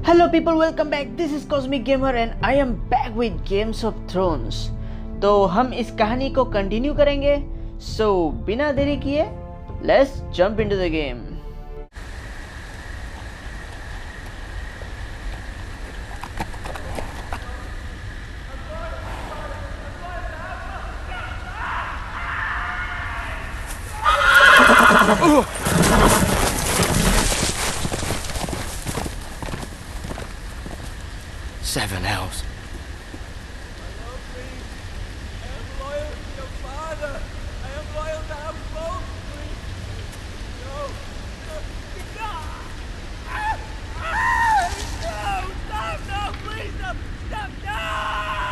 Hello people, welcome back. This is Cosmic Gamer and I am back with Games of Thrones. तो हम इस कहानी को continue करेंगे. So बिना देरी किए, let's jump into the game. Seven elves.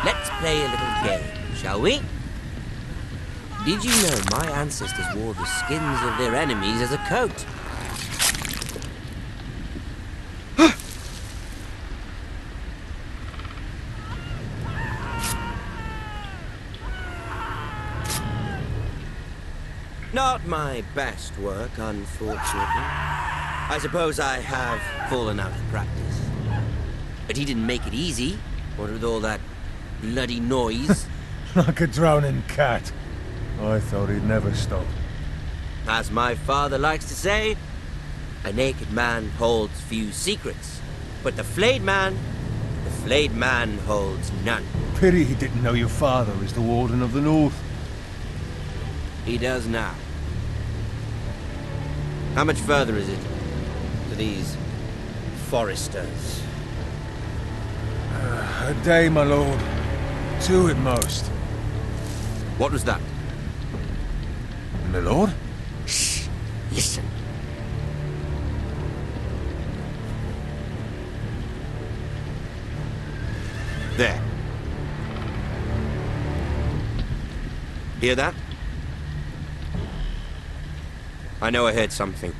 Let's play a little game, shall we? Did you know my ancestors wore the skins of their enemies as a coat? Not my best work, unfortunately. I suppose I have fallen out of practice. But he didn't make it easy, what with all that bloody noise. Like a drowning cat. I thought he'd never stop. As my father likes to say, a naked man holds few secrets. But the flayed man holds none. Pity he didn't know your father is the Warden of the North. He does now. How much further is it to these foresters? A day, my lord. Two at most. What was that? My lord? Shh! Listen. There. Hear that? I know I heard something.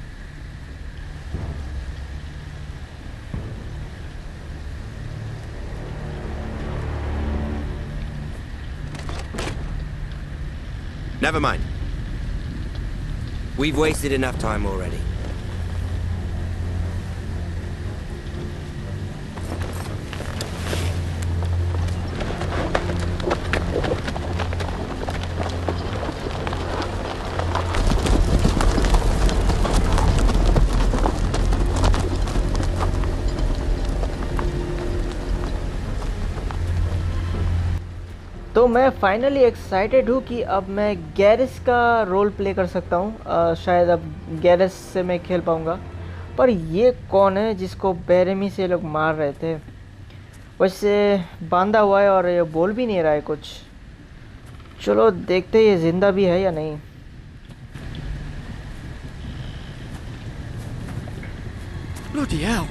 Never mind. We've wasted enough time already. तो मैं finally excited हूँ कि अब मैं गैरेस का role play कर सकता हूँ. शायद अब गैरेस से मैं खेल पाऊँगा. पर ये कौन है जिसको बेरहमी से लोग मार रहे थे? वैसे बांधा हुआ है और ये बोल भी नहीं रहा है कुछ. चलो देखते हैं ये ज़िंदा भी है या नहीं. Bloody hell.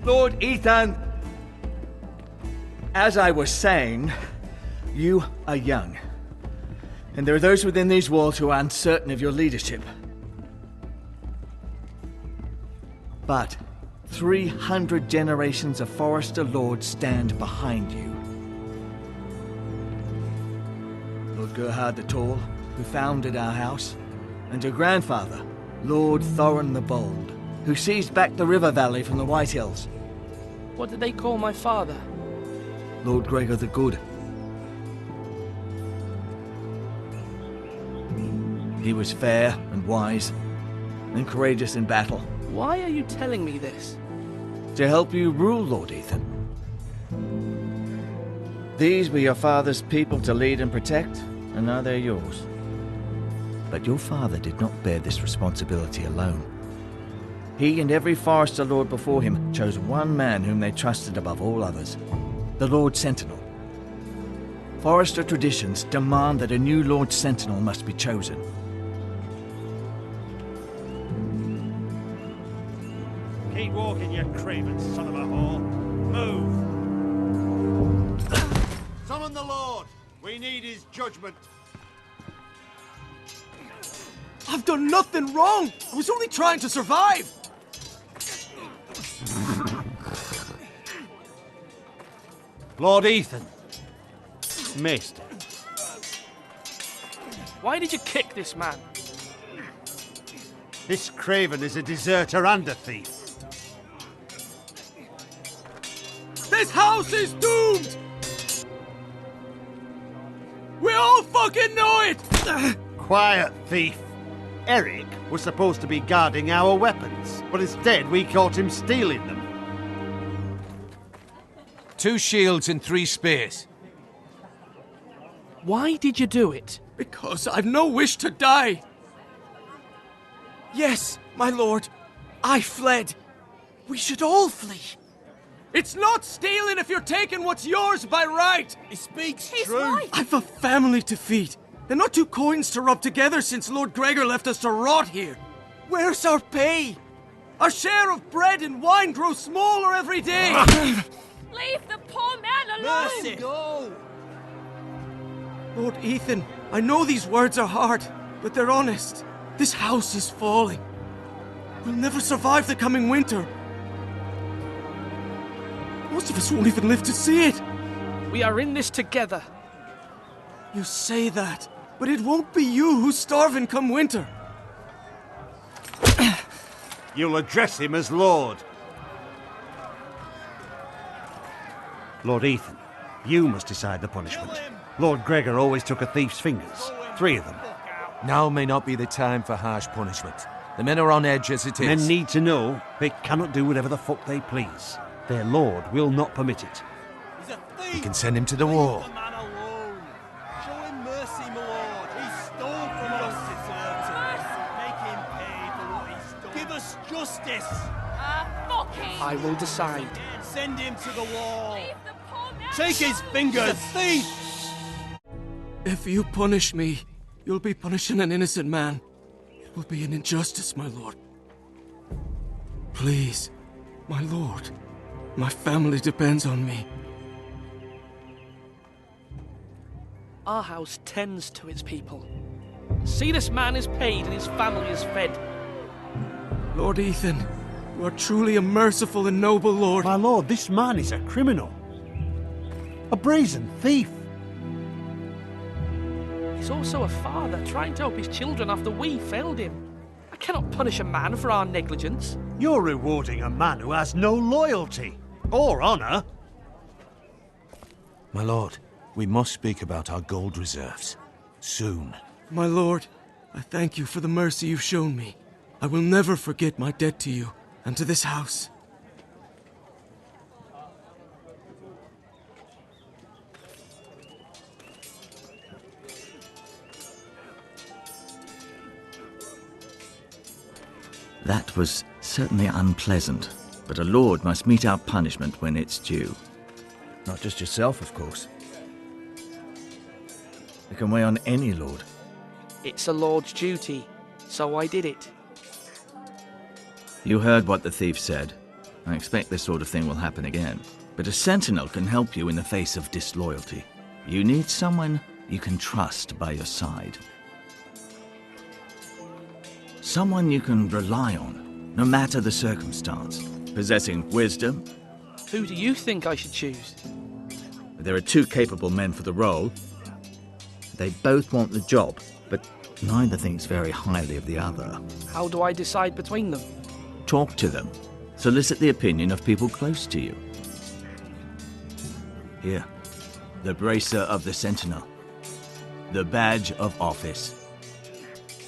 Lord Ethan, as I was saying, you are young. And there are those within these walls who are uncertain of your leadership. But 300 generations of Forester Lords stand behind you. Lord Gerhard the Tall, who founded our house, and your grandfather, Lord Thorin the Bold, who seized back the river valley from the White Hills. What did they call my father? Lord Gregor the Good. He was fair and wise, and courageous in battle. Why are you telling me this? To help you rule, Lord Ethan. These were your father's people to lead and protect, and now they're yours. But your father did not bear this responsibility alone. He and every Forester Lord before him chose one man whom they trusted above all others, the Lord Sentinel. Forester traditions demand that a new Lord Sentinel must be chosen. Keep walking, you craven son of a whore. Move! Summon the Lord! We need his judgment. I've done nothing wrong. I was only trying to survive. Lord Ethan. Mister. Why did you kick this man? This craven is a deserter and a thief. This house is doomed! We all fucking know it! Quiet, thief. Eric was supposed to be guarding our weapons, but instead we caught him stealing them. 2 shields and 3 spears. Why did you do it? Because I've no wish to die. Yes, my lord. I fled. We should all flee. It's not stealing if you're taking what's yours by right. He speaks He's true. right. I've a family to feed. They're not 2 coins to rub together since Lord Gregor left us to rot here. Where's our pay? Our share of bread and wine grows smaller every day. Leave the poor man alone! Mercy. Go. Lord Ethan, I know these words are hard, but they're honest. This house is falling. We'll never survive the coming winter. Most of us won't even live to see it. We are in this together. You say that, but it won't be you who's starving come winter. You'll address him as Lord. Lord Ethan, you must decide the punishment. Lord Gregor always took a thief's fingers. 3 of them. Now may not be the time for harsh punishment. The men are on edge as it is. Men need to know they cannot do whatever the fuck they please. Their lord will not permit it. He's a thief! We can send him to the wall. Leave the man alone. Show him mercy, my lord. He stole from us. Make him pay for what he stole. Give us justice. Fucking! I will decide. Send him to the wall. Leave the poor man Take his alone. fingers. He's a thief. If you punish me, you'll be punishing an innocent man. It will be an injustice, my lord. Please, my lord. My family depends on me. Our house tends to its people. See, this man is paid and his family is fed. Lord Ethan, you are truly a merciful and noble lord. My lord, this man is a criminal. A brazen thief. He's also a father trying to help his children after we failed him. I cannot punish a man for our negligence. You're rewarding a man who has no loyalty or honor. My lord, we must speak about our gold reserves. Soon. My lord, I thank you for the mercy you've shown me. I will never forget my debt to you and to this house. That was certainly unpleasant, but a lord must mete out punishment when it's due. Not just yourself, of course. It can weigh on any lord. It's a lord's duty, so I did it. You heard what the thief said. I expect this sort of thing will happen again. But a sentinel can help you in the face of disloyalty. You need someone you can trust by your side. Someone you can rely on, no matter the circumstance. Possessing wisdom. Who do you think I should choose? There are 2 capable men for the role. They both want the job, but neither thinks very highly of the other. How do I decide between them? Talk to them. Solicit the opinion of people close to you. Here, the bracer of the Sentinel. The badge of office.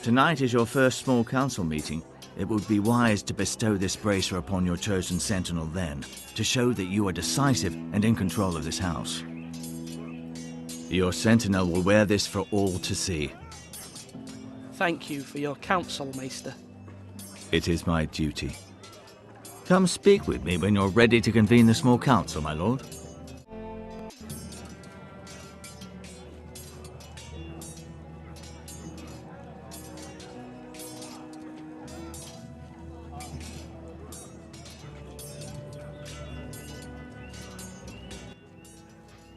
Tonight is your first small council meeting. It would be wise to bestow this bracer upon your chosen Sentinel then, to show that you are decisive and in control of this house. Your Sentinel will wear this for all to see. Thank you for your counsel, Maester. It is my duty. Come speak with me when you're ready to convene the small council, my lord.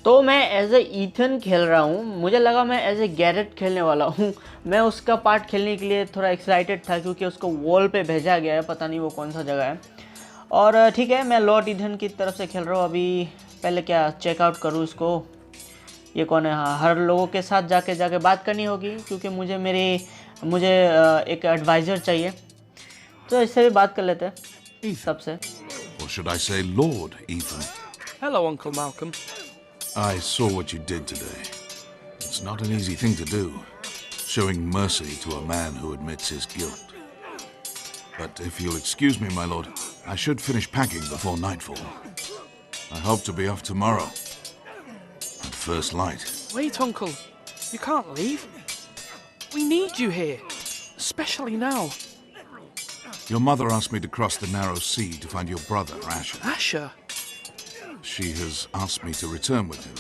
तो मैं as a Ethan खेल रहा हूँ, मुझे लगा मैं as a Garrett खेलने वाला हूँ, मैं उसका पार्ट खेलने के लिए थोड़ा एक्साइटेड था क्योंकि उसको वॉल पे भेजा गया है, पता नहीं वो कौन सा जगह है। और ठीक है, मैं लॉर्ड ईथन की तरफ से खेल रहा हूँ अभी। पहले क्या चेकआउट करूँ इसको, ये कौन है? हाँ, हर लोगों के साथ जाके बात करनी होगी क्योंकि मुझे एक एडवाइज़र चाहिए, तो इससे भी बात कर लेते हैं सबसे। Or should I say Lord Ethan? Hello, Uncle Malcolm. I saw what you did today. It's not an easy thing to do, showing mercy to a man who admits his guilt. But if you'll excuse me, my lord, I should finish packing before nightfall. I hope to be off tomorrow, at first light. Wait, Uncle. You can't leave. We need you here, especially now. Your mother asked me to cross the narrow sea to find your brother, Asher. Asher? She has asked me to return with him,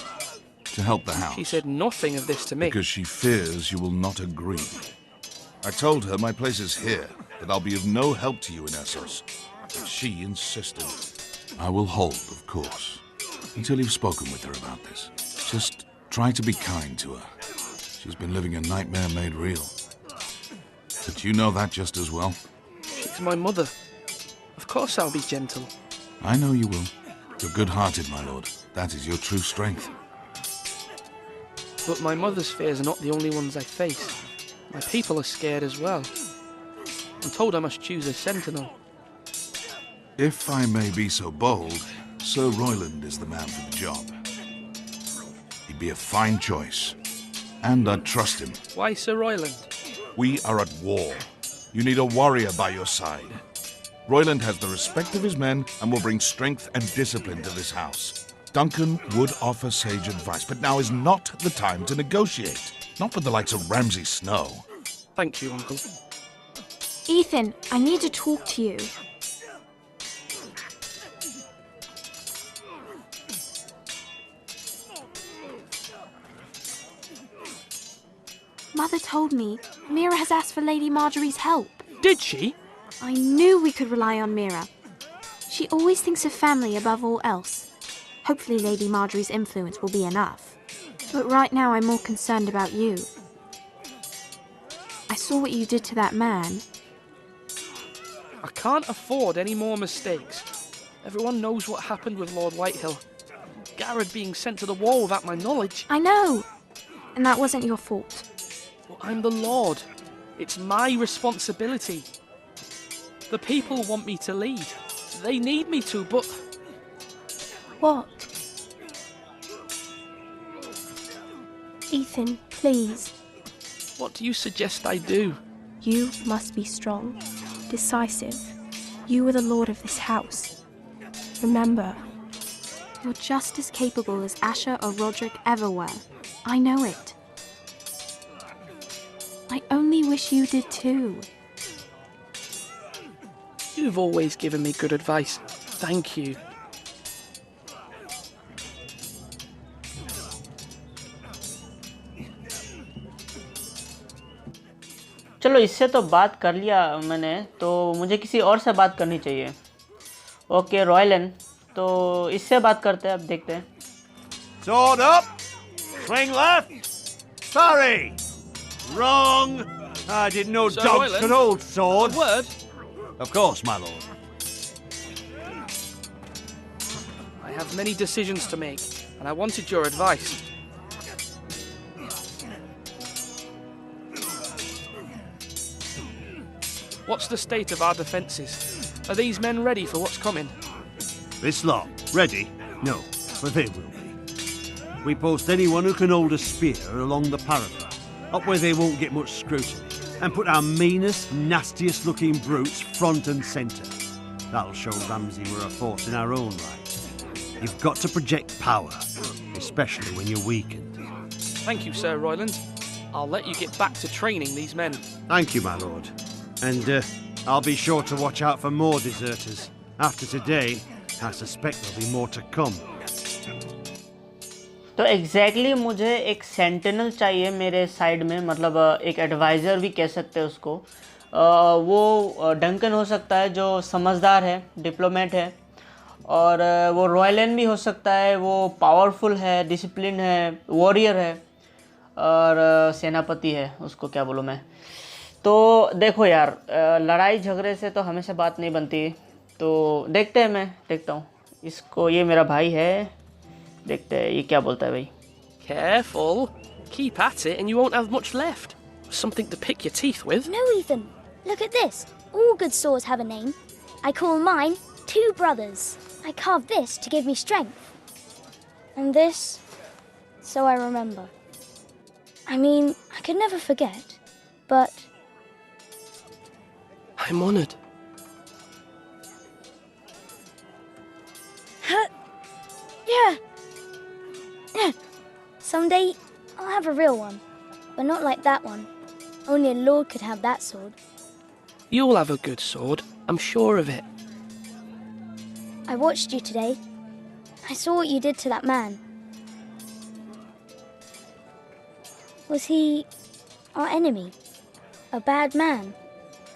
to help the house. She said nothing of this to me. Because she fears you will not agree. I told her my place is here, that I'll be of no help to you in Essos. But she insisted. I will hold, of course, until you've spoken with her about this. Just try to be kind to her. She's been living a nightmare made real. But you know that just as well. She's my mother. Of course I'll be gentle. I know you will. You're good-hearted, my lord. That is your true strength. But my mother's fears are not the only ones I face. My people are scared as well. I'm told I must choose a sentinel. If I may be so bold, Sir Royland is the man for the job. He'd be a fine choice. And I'd trust him. Why Sir Royland? We are at war. You need a warrior by your side. Royland has the respect of his men and will bring strength and discipline to this house. Duncan would offer sage advice, but now is not the time to negotiate. Not with the likes of Ramsay Snow. Thank you, Uncle. Ethan, I need to talk to you. Mother told me Mira has asked for Lady Marjorie's help. Did she? I knew we could rely on Mira. She always thinks of family above all else. Hopefully Lady Marjorie's influence will be enough. But right now I'm more concerned about you. I saw what you did to that man. I can't afford any more mistakes. Everyone knows what happened with Lord Whitehill. Garrett being sent to the wall without my knowledge. I know. And that wasn't your fault. Well, I'm the Lord. It's my responsibility. The people want me to lead. They need me to, but... What? Ethan, please. What do you suggest I do? You must be strong, decisive. You are the lord of this house. Remember, you're just as capable as Asher or Roderick ever were. I know it. I only wish you did too. You've always given me good advice. Thank you. चलो, इससे तो बात कर लिया मैंने, तो मुझे किसी और से बात करनी चाहिए। ओके रॉयलन, तो इससे बात करते हैं, अब देखते हैं। Sword up! Swing left! Sorry! Wrong! I didn't know Sir dogs Royland, could hold swords. A word? Of course, my lord. I have many decisions to make, and I wanted your advice. What's the state of our defences? Are these men ready for what's coming? This lot, ready? No, but they will be. We post anyone who can hold a spear along the parapet, up where they won't get much scrutiny, and put our meanest, nastiest looking brutes front and centre. That'll show Ramsay we're a force in our own right. You've got to project power, especially when you're weakened. Thank you, Sir Royland. I'll let you get back to training these men. Thank you, my lord. And I'll be sure to watch out for more deserters. After today, I suspect there'll be more to come. तो exactly मुझे एक sentinel चाहिए मेरे side में, मतलब एक adviser भी कह सकते हैं उसको। वो डंकन हो सकता है जो समझदार है, डिप्लोमेट है, और वो रॉयलन भी हो सकता है, वो पावरफुल है, डिसिप्लिन है, वॉरियर है। और सेनापति है, उसको क्या बोलूँ मैं। तो देखो यार, लड़ाई झगड़े से तो हमेशा बात नहीं बनती, तो देखते हैं, मैं देखता हूँ इसको। ये मेरा भाई है, देखते हैं ये क्या बोलता है भाई। Careful. Keep at it and you won't have much left. Something to pick your teeth with. No, Ethan. Look at this. All good swords have a name. I call mine Two Brothers. I carved this to give me strength. And this, so I remember. I mean, I could never forget, but... I'm honored. Yeah. Someday, I'll have a real one. But not like that one. Only a lord could have that sword. You'll have a good sword. I'm sure of it. I watched you today. I saw what you did to that man. Was he our enemy? A bad man?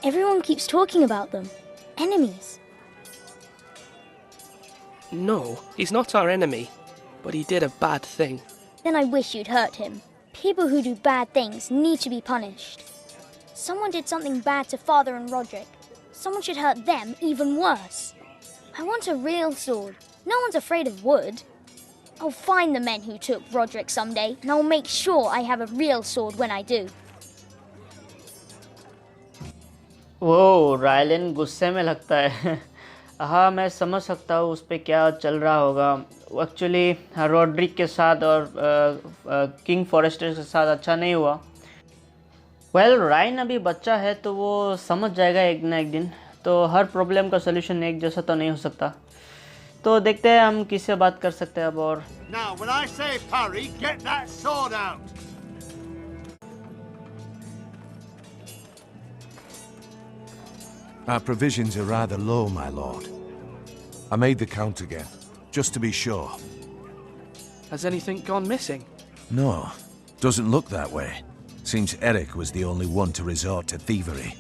Everyone keeps talking about them. Enemies. No, he's not our enemy. But he did a bad thing. Then I wish you'd hurt him. People who do bad things need to be punished. Someone did something bad to Father and Roderick. Someone should hurt them even worse. I want a real sword. No one's afraid of wood. I'll find the men who took Roderick someday, and I'll make sure I have a real sword when I do. वो रायलन गुस्से में लगता है। हाँ, मैं समझ सकता हूँ उस पर क्या चल रहा होगा। एक्चुअली रॉड्रिक के साथ और किंग फॉरेस्टर के साथ अच्छा नहीं हुआ। वेल, रायन अभी बच्चा है तो वो समझ जाएगा एक ना एक दिन। तो हर प्रॉब्लम का सलूशन एक जैसा तो नहीं हो सकता। तो देखते हैं हम किससे बात कर सकते हैं अब। और Now, when I say parry, get that sword out. Our provisions are rather low, my lord. I made the count again, just to be sure. Has anything gone missing? No, doesn't look that way. Seems Eric was the only one to resort to thievery.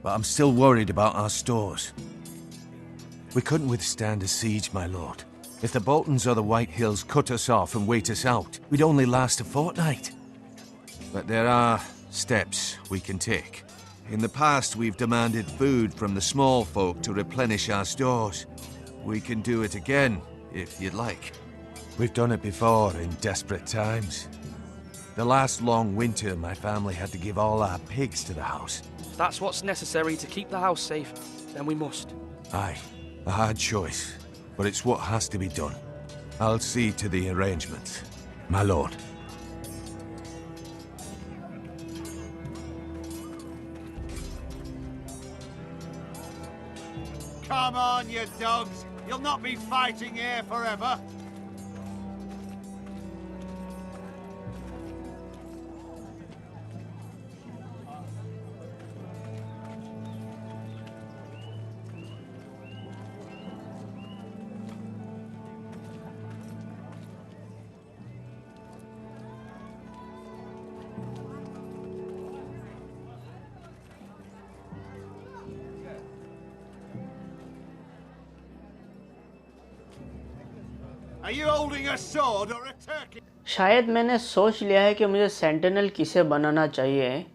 But I'm still worried about our stores. We couldn't withstand a siege, my lord. If the Boltons or the White Hills cut us off and wait us out, we'd only last a fortnight. But there are steps we can take. In the past, we've demanded food from the small folk to replenish our stores. We can do it again, if you'd like. We've done it before in desperate times. The last long winter, my family had to give all our pigs to the house. If that's what's necessary to keep the house safe, then we must. Aye, a hard choice, but it's what has to be done. I'll see to the arrangements, my lord. Come on, you dogs. You'll not be fighting here forever. Are you holding a sword or a turkey? शायद मैंने सोच लिया है कि मुझे sentinel किसे बनाना चाहिए।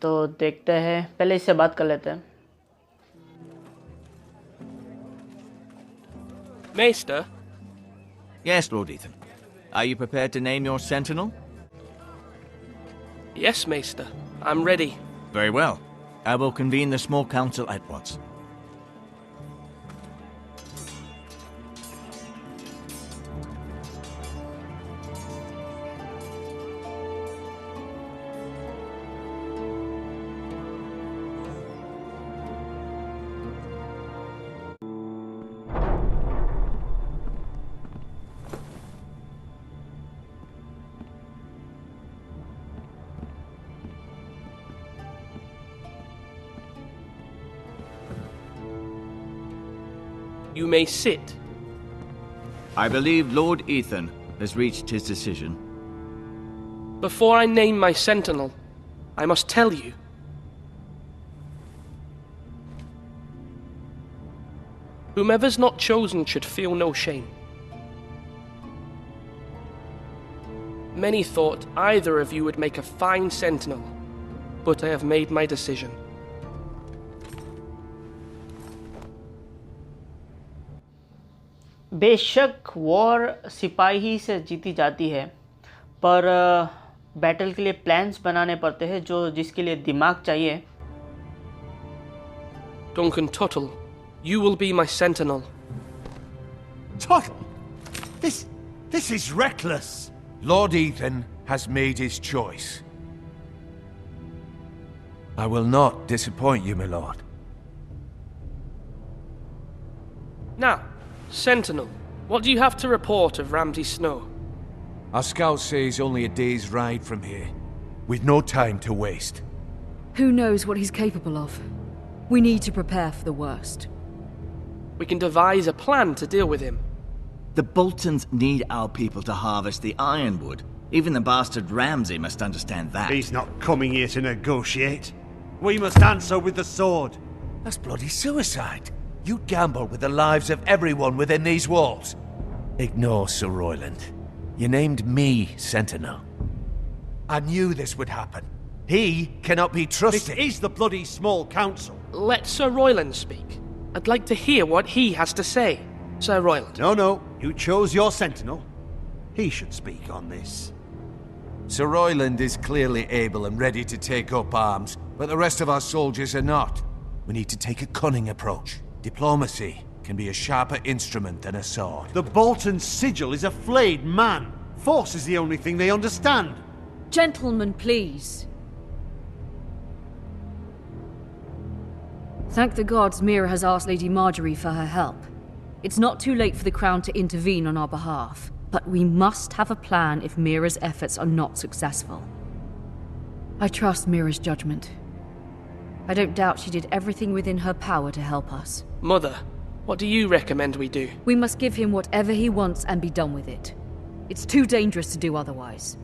तो देखते हैं, पहले इससे बात कर लेते हैं। Maester? Yes, Lord Ethan. Are you prepared to name your sentinel? Yes, Maester. I'm ready. Very well. I will convene the small council at once. You may sit. I believe Lord Ethan has reached his decision. Before I name my sentinel, I must tell you. Whomever's not chosen should feel no shame. Many thought either of you would make a fine sentinel, but I have made my decision. बेशक war सिपाही ही से जीती जाती है, पर battle के लिए plans बनाने पड़ते हैं जिसके लिए दिमाग चाहिए। Duncan Tuttle, you will be my sentinel. Tuttle? This is reckless. Lord Ethan has made his choice. I will not disappoint you, my lord. Now, Sentinel, what do you have to report of Ramsay Snow? Our scouts say he's only a day's ride from here, with no time to waste. Who knows what he's capable of? We need to prepare for the worst. We can devise a plan to deal with him. The Boltons need our people to harvest the ironwood. Even the bastard Ramsay must understand that. He's not coming here to negotiate. We must answer with the sword. That's bloody suicide. You'd gamble with the lives of everyone within these walls. Ignore Sir Royland. You named me Sentinel. I knew this would happen. He cannot be trusted. This is the bloody small council. Let Sir Royland speak. I'd like to hear what he has to say. Sir Royland. No. You chose your sentinel. He should speak on this. Sir Royland is clearly able and ready to take up arms, but the rest of our soldiers are not. We need to take a cunning approach. Diplomacy can be a sharper instrument than a sword. The Bolton sigil is a flayed man. Force is the only thing they understand. Gentlemen, please. Thank the gods Mira has asked Lady Marjorie for her help. It's not too late for the Crown to intervene on our behalf, but we must have a plan if Mira's efforts are not successful. I trust Mira's judgment. I don't doubt she did everything within her power to help us. Mother, what do you recommend we do? We must give him whatever he wants and be done with it. It's too dangerous to do otherwise.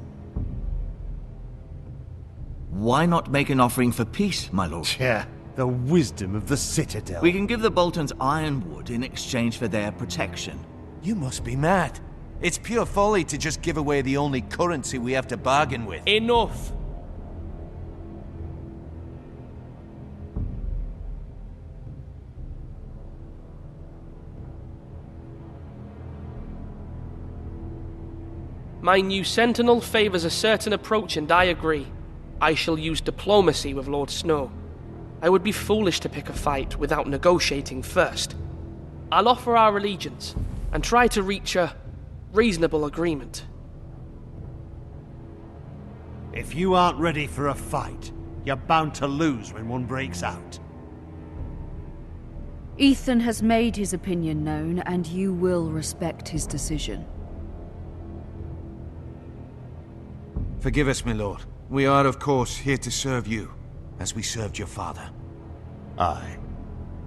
Why not make an offering for peace, my lord? Yeah, the wisdom of the Citadel. We can give the Boltons ironwood in exchange for their protection. You must be mad. It's pure folly to just give away the only currency we have to bargain with. Enough! My new sentinel favors a certain approach, and I agree. I shall use diplomacy with Lord Snow. I would be foolish to pick a fight without negotiating first. I'll offer our allegiance, and try to reach a reasonable agreement. If you aren't ready for a fight, you're bound to lose when one breaks out. Ethan has made his opinion known, and you will respect his decision. Forgive us, my lord. We are, of course, here to serve you, as we served your father. Aye.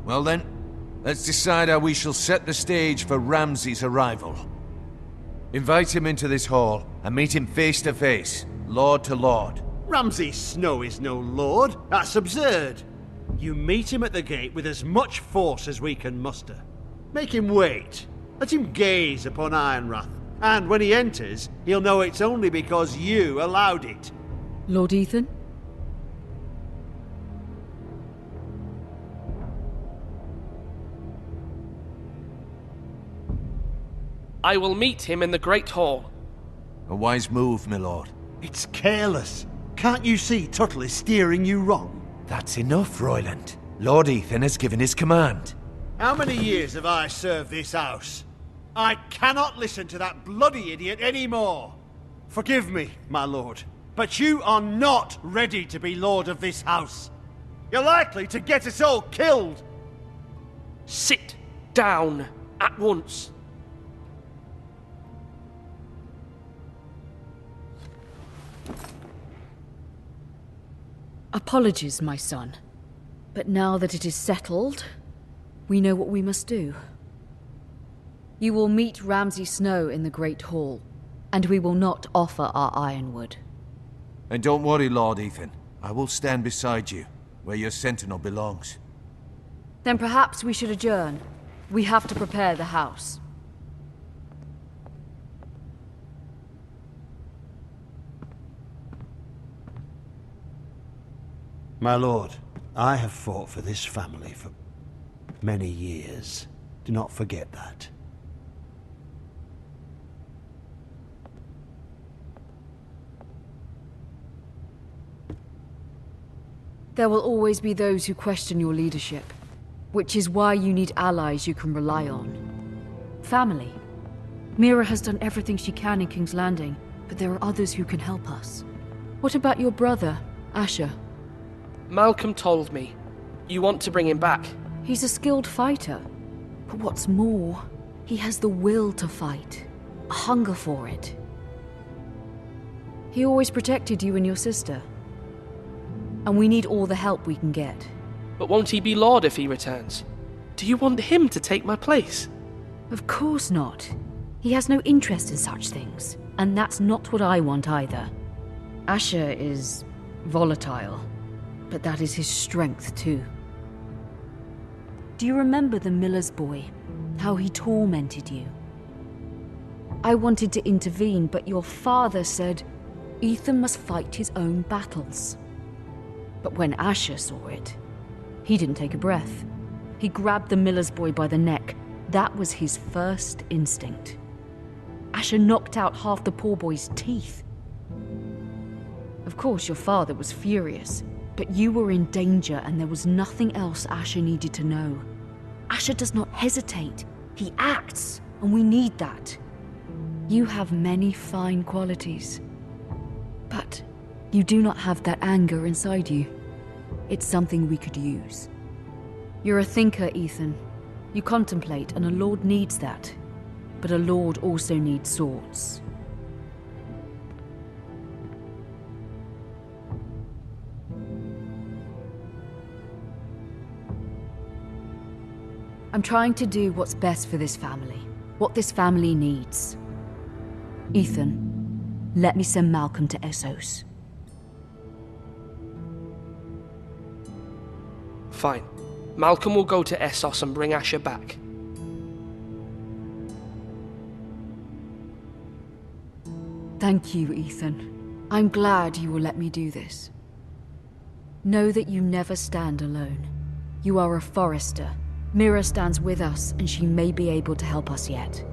Well then, let's decide how we shall set the stage for Ramsay's arrival. Invite him into this hall, and meet him face to face, lord to lord. Ramsay Snow is no lord. That's absurd. You meet him at the gate with as much force as we can muster. Make him wait. Let him gaze upon Ironrath. And when he enters, he'll know it's only because you allowed it. Lord Ethan? I will meet him in the Great Hall. A wise move, my lord. It's careless. Can't you see Tuttle is steering you wrong? That's enough, Royland. Lord Ethan has given his command. How many years have I served this house? I cannot listen to that bloody idiot anymore. Forgive me, my lord, but you are not ready to be lord of this house. You're likely to get us all killed. Sit down at once. Apologies, my son. But now that it is settled, we know what we must do. You will meet Ramsay Snow in the Great Hall, and we will not offer our ironwood. And don't worry, Lord Ethan. I will stand beside you, where your sentinel belongs. Then perhaps we should adjourn. We have to prepare the house. My lord, I have fought for this family for many years. Do not forget that. There will always be those who question your leadership, which is why you need allies you can rely on. Family. Mira has done everything she can in King's Landing, but there are others who can help us. What about your brother, Asher? Malcolm told me. You want to bring him back? He's a skilled fighter. But what's more, he has the will to fight. A hunger for it. He always protected you and your sister. And we need all the help we can get. But won't he be Lord if he returns? Do you want him to take my place? Of course not. He has no interest in such things. And that's not what I want either. Asher is volatile. But that is his strength too. Do you remember the miller's boy? How he tormented you? I wanted to intervene, but your father said Ethan must fight his own battles. But when Asher saw it, he didn't take a breath. He grabbed the miller's boy by the neck. That was his first instinct. Asher knocked out half the poor boy's teeth. Of course, your father was furious, but you were in danger and there was nothing else Asher needed to know. Asher does not hesitate. He acts, and we need that. You have many fine qualities, but you do not have that anger inside you. It's something we could use. You're a thinker, Ethan. You contemplate, and a lord needs that. But a lord also needs swords. I'm trying to do what's best for this family. What this family needs. Ethan, let me send Malcolm to Essos. Fine. Malcolm will go to Essos and bring Asher back. Thank you, Ethan. I'm glad you will let me do this. Know that you never stand alone. You are a forester. Mira stands with us, and she may be able to help us yet.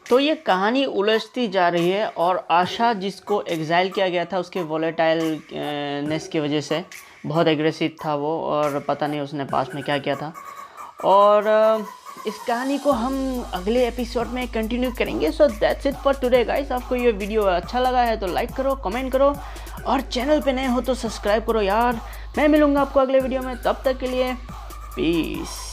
तो ये कहानी उलझती जा रही है और आशा जिसको exile किया गया था उसके वोलेटाइलनेस की वजह से बहुत एग्रेसिव था वो और पता नहीं उसने पास में क्या किया था और इस कहानी को हम अगले एपिसोड में कंटिन्यू करेंगे। So that's it for today guys. आपको ये वीडियो अच्छा लगा है तो लाइक करो, कमेंट करो और चैनल पे नए हो तो सब्सक्राइब करो यार। मैं मिलूँगा आपको अगले वीडियो में, तब तक के लिए पीस।